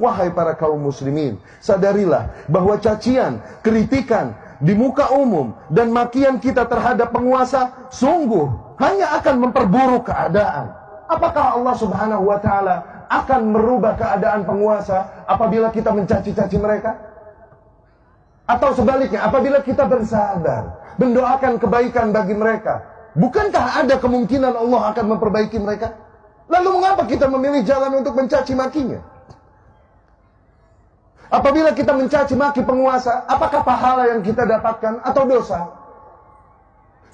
Wahai para kaum muslimin, sadarilah bahwa cacian, kritikan di muka umum dan makian kita terhadap penguasa sungguh hanya akan memperburuk keadaan. Apakah Allah Subhanahu wa taala akan merubah keadaan penguasa apabila kita mencaci-caci mereka? Atau sebaliknya, apabila kita bersabar, mendoakan kebaikan bagi mereka, bukankah ada kemungkinan Allah akan memperbaiki mereka? Lalu mengapa kita memilih jalan untuk mencaci makinya? Apabila kita mencaci maki penguasa, apakah pahala yang kita dapatkan atau dosa?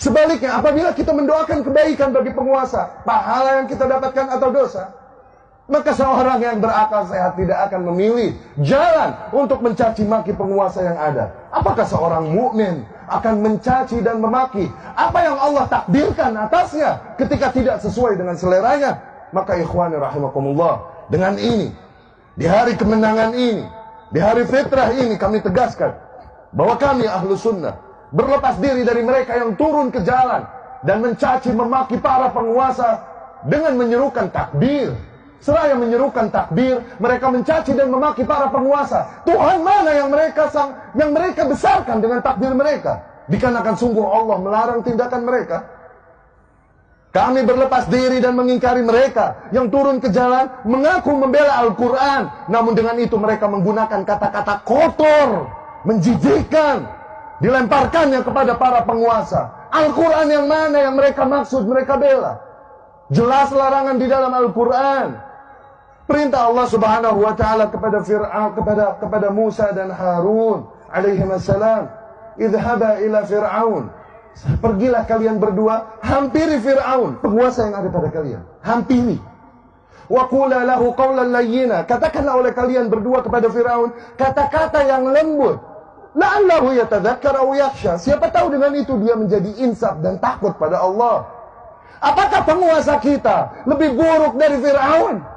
Sebaliknya, apabila kita mendoakan kebaikan bagi penguasa, pahala yang kita dapatkan atau dosa? Maka seorang yang berakal sehat tidak akan memilih jalan untuk mencaci maki penguasa yang ada. Apakah seorang mukmin akan mencaci dan memaki apa yang Allah takdirkan atasnya ketika tidak sesuai dengan seleranya? Maka ikhwani rahimakumullah, dengan ini, di hari kemenangan ini, di hari fitrah ini, kami tegaskan bahwa kami ahlu sunnah berlepas diri dari mereka yang turun ke jalan dan mencaci memaki para penguasa dengan menyerukan takbir. Seraya menyerukan takbir, mereka mencaci dan memaki para penguasa. Tuhan mana yang mereka besarkan dengan takbir mereka? Dikarenakan sungguh Allah melarang tindakan mereka. Kami berlepas diri dan mengingkari mereka yang turun ke jalan mengaku membela Al-Quran, namun dengan itu mereka menggunakan kata-kata kotor, menjijikkan, dilemparkannya kepada para penguasa. Al-Quran yang mana yang mereka maksud, mereka bela? Jelas larangan di dalam Al-Quran. Perintah Allah Subhanahu wa taala kepada Fir'aun, kepada Musa dan Harun alaihissalam, idhaba ila Fir'aun. Pergilah kalian berdua, hampiri Fir'aun, penguasa yang ada pada kalian. Hampiri. Wa qula lahu qawlan layyina. Katakanlah oleh kalian berdua kepada Fir'aun kata-kata yang lembut. La'allahu yatadzakkar aw yakhsha. Siapa tahu dengan itu dia menjadi insaf dan takut pada Allah. Apakah penguasa kita lebih buruk dari Fir'aun?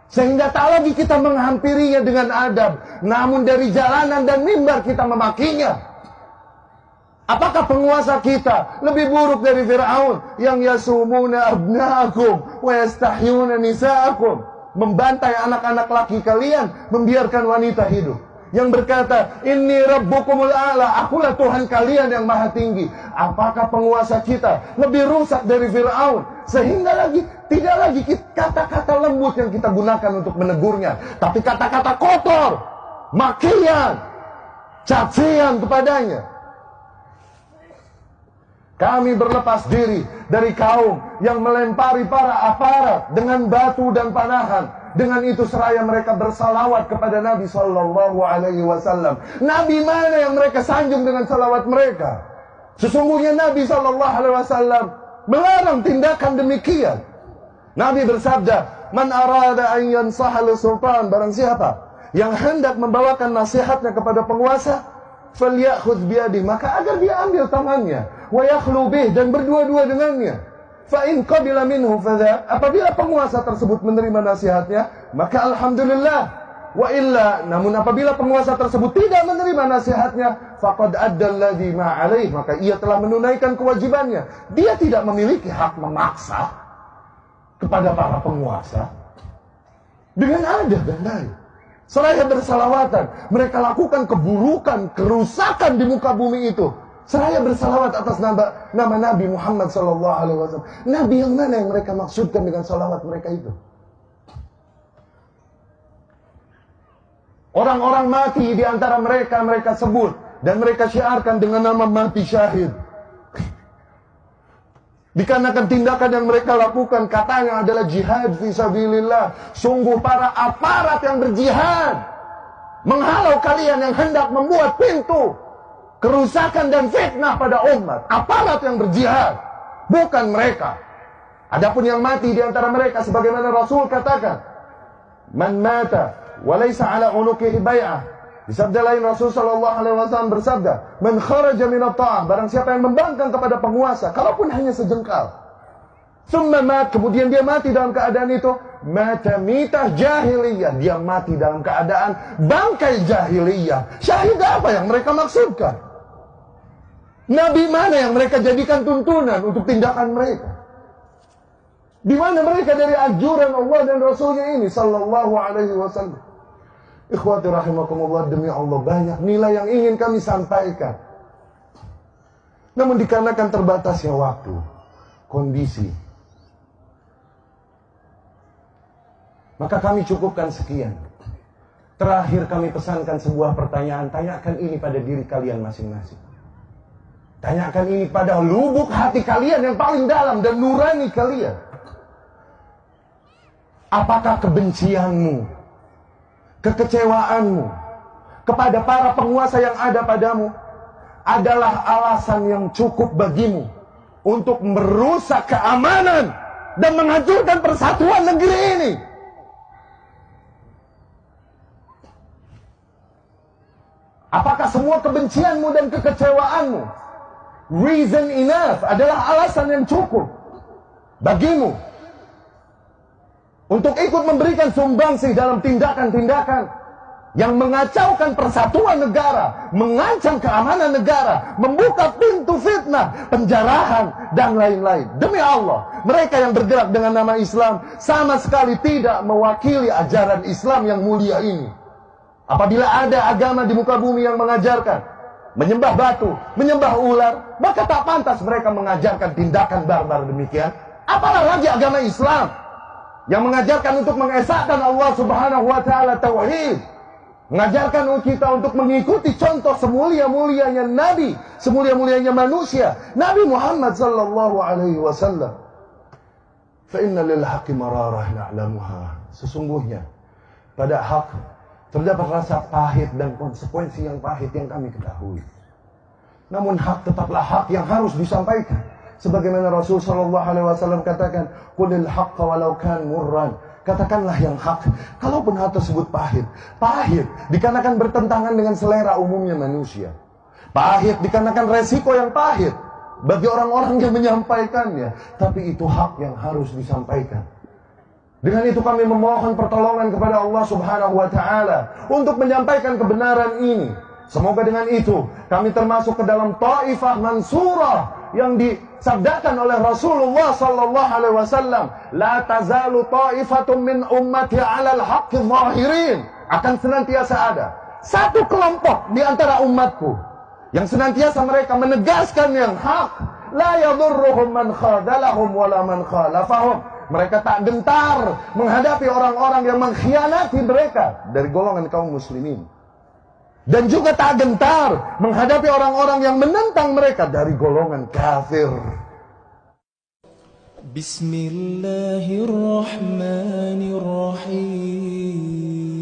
Sehingga tak lagi kita menghampirinya dengan adab, namun dari jalanan dan mimbar kita memakinya. Apakah penguasa kita lebih buruk dari Fir'aun yang yasumuna abna'akum wa yastahyuna nisa'akum, membantai anak-anak laki kalian, membiarkan wanita hidup, yang berkata inni rabbukumul a'la, akulah Tuhan kalian yang maha tinggi? Apakah penguasa kita lebih rusak dari Fir'aun sehingga tidak lagi kata-kata lembut yang kita gunakan untuk menegurnya, tapi kata-kata kotor, makian, cacian kepadanya? Kami berlepas diri dari kaum yang melempari para aparat dengan batu dan panahan. Dengan itu seraya mereka bersalawat kepada Nabi Sallallahu Alaihi Wasallam. Nabi mana yang mereka sanjung dengan salawat mereka? Sesungguhnya Nabi Sallallahu Alaihi Wasallam melarang tindakan demikian. Nabi bersabda, "Man arada an yansaha sultan," barang siapa yang hendak membawakan nasihatnya kepada penguasa, falyakhudh biyadihi, maka agar dia ambil tangannya, wa yakhlu bih, dan berdua-dua dengannya. Fa in qabila minhu fadha, apabila penguasa tersebut menerima nasihatnya, maka alhamdulillah. Wa illa, namun apabila penguasa tersebut tidak menerima nasihatnya, faqad adda alladhi ma alaih, maka ia telah menunaikan kewajibannya. Dia tidak memiliki hak memaksa kepada para penguasa dengan adab dan baik. Seraya bersalawatan, mereka lakukan keburukan, kerusakan di muka bumi itu. Seraya bersalawat atas nama Nabi Muhammad SAW. Nabi yang mana yang mereka maksudkan dengan salawat mereka itu? Orang-orang mati di antara mereka, mereka sebut dan mereka syiarkan dengan nama mati syahid. Dikarenakan tindakan yang mereka lakukan katanya adalah jihad fisabilillah. Sungguh para aparat yang berjihad menghalau kalian yang hendak membuat pintu kerusakan dan fitnah pada umat. Aparat yang berjihad, bukan mereka. Adapun yang mati di antara mereka, sebagaimana Rasul katakan, man mata walaysa ala unuqihi bai'ah. Di sabda lain Rasul sallallahu alaihi wasallam bersabda, man kharaja min at-ta'ah, barang siapa yang membangkang kepada penguasa kalaupun hanya sejengkal, summa mat, kemudian dia mati dalam keadaan itu, mata mitah jahiliyah, dia mati dalam keadaan bangkai jahiliyah. Syahid apa yang mereka maksudkan? Nabi mana yang mereka jadikan tuntunan untuk tindakan mereka? Di mana mereka dari anjuran Allah dan Rasulnya ini sallallahu alaihi wasallam? Ikhwati rahimakumullah, demi Allah banyak nilai yang ingin kami sampaikan. Namun dikarenakan terbatasnya waktu, kondisi, maka kami cukupkan sekian. Terakhir kami pesankan sebuah pertanyaan, tanyakan ini pada diri kalian masing-masing. Tanyakan ini pada lubuk hati kalian yang paling dalam dan nurani kalian. Apakah kebencianmu, kekecewaanmu kepada para penguasa yang ada padamu adalah alasan yang cukup bagimu untuk merusak keamanan dan menghancurkan persatuan negeri ini? Apakah semua kebencianmu dan kekecewaanmu reason enough, adalah alasan yang cukup bagimu untuk ikut memberikan sumbangsih dalam tindakan-tindakan yang mengacaukan persatuan negara, mengancam keamanan negara, membuka pintu fitnah, penjarahan, dan lain-lain? Demi Allah, mereka yang bergerak dengan nama Islam sama sekali tidak mewakili ajaran Islam yang mulia ini. Apabila ada agama di muka bumi yang mengajarkan menyembah batu, menyembah ular, maka tak pantas mereka mengajarkan tindakan barbar demikian. Apalah lagi agama Islam yang mengajarkan untuk mengesahkan Allah Subhanahu wa taala tauhid, mengajarkan kita untuk mengikuti contoh semulia-mulianya Nabi, semulia-mulianya manusia, Nabi Muhammad sallallahu alaihi wasallam. Fa inna lil haqqi mararah na'lamuha. Sesungguhnya pada hak terdapat rasa pahit dan konsekuensi yang pahit yang kami ketahui. Namun hak tetaplah hak yang harus disampaikan. Sebagaimana Rasul sallallahu alaihi wasallam katakan, "Qulil haqqa walau kan murran." Katakanlah yang hak, kalaupun hal tersebut pahit. Pahit dikarenakan bertentangan dengan selera umumnya manusia. Pahit dikarenakan resiko yang pahit bagi orang-orang yang menyampaikannya. Tapi itu hak yang harus disampaikan. Dengan itu kami memohon pertolongan kepada Allah Subhanahu wa taala untuk menyampaikan kebenaran ini. Semoga dengan itu kami termasuk ke dalam taifah mansurah yang disabdakan oleh Rasulullah sallallahu alaihi wasallam, la tazalu taifatun min ummati 'alal haqqi zahirin. Akan senantiasa ada satu kelompok di antara umatku yang senantiasa mereka menegaskan yang hak. La yadurruhum man khadalahum wala man khalafahum. Mereka tak gentar menghadapi orang-orang yang mengkhianati mereka dari golongan kaum muslimin. Dan juga tak gentar menghadapi orang-orang yang menentang mereka dari golongan kafir. Bismillahirrahmanirrahim.